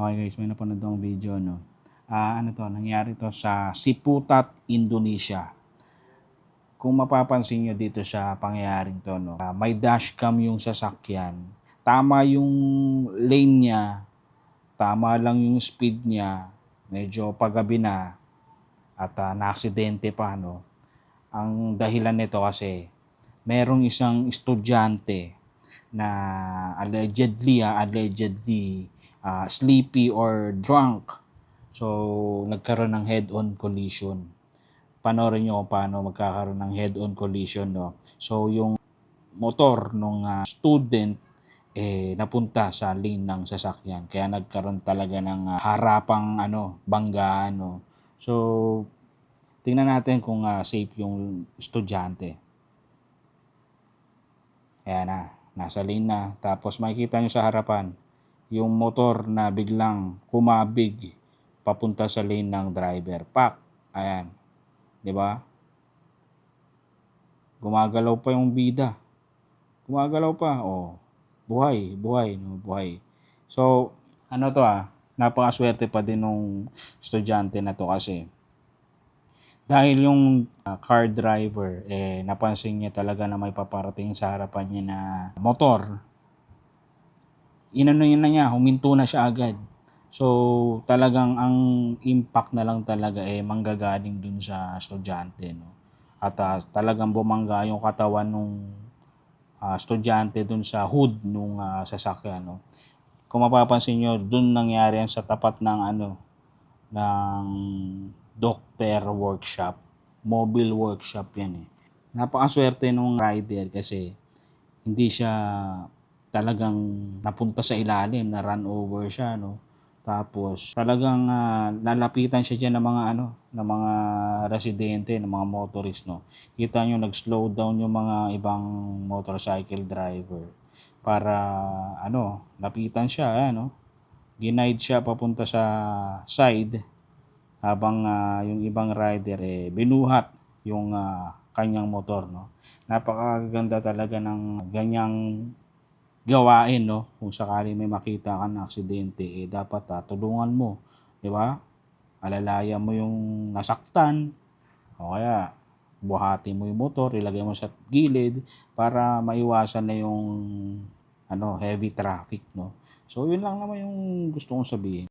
Okay guys, may napanood akong video, no? Nangyari to sa Siputat, Indonesia. Kung mapapansin nyo dito sa pangyayaring to, no? May dashcam yung sasakyan. Tama yung lane niya, tama lang yung speed niya, medyo pagabi na, at na-aksidente pa, no? Ang dahilan nito kasi, merong isang estudyante na allegedly sleepy or drunk. So, nagkaroon ng head-on collision. Panoorin nyo kung paano magkakaroon ng head-on collision, no? So, yung motor ng student napunta sa lane ng sasakyan. Kaya nagkaroon talaga ng harapang banggaan, no? So, tingnan natin kung safe yung estudyante. Ayan na, nasa lane na. Tapos makikita nyo sa harapan, yung motor na biglang kumabig papunta sa lane ng driver. Pak! Ayan. Di ba? Gumagalaw pa yung bida. Gumagalaw pa. Oh. Buhay, no? Buhay. So, napakaswerte pa din nung estudyante na to kasi dahil yung car driver, napansin niya talaga na may paparating sa harapan niya na motor. Inano yun na niya, huminto na siya agad. So, talagang ang impact na lang talaga manggagaling dun sa estudyante, no? At talagang bumangga yung katawan nung estudyante dun sa hood nung sasakyan, no? Kung mapapansin nyo, dun nangyari yan sa tapat ng ng doctor workshop, mobile workshop yan. Napakaswerte nung rider kasi hindi siya talagang napunta sa ilalim, na run over siya, no? Tapos talagang lalapitan siya diyan ng mga ng mga residente, ng mga motorist, no. Kita niyo nag-slow down yung mga ibang motorcycle driver para lapitan siya, no. Ginaid siya papunta sa side habang yung ibang rider binuhat yung kanyang motor, no. Napakaganda talaga ng ganyang gawain, no. Kung sakali may makita ka na aksidente, dapat tulungan mo, di ba? Alalayan mo yung nasaktan o kaya buhati mo yung motor, ilagay mo sa gilid para maiwasan na yung heavy traffic, no. So yun lang naman yung gusto kong sabihin.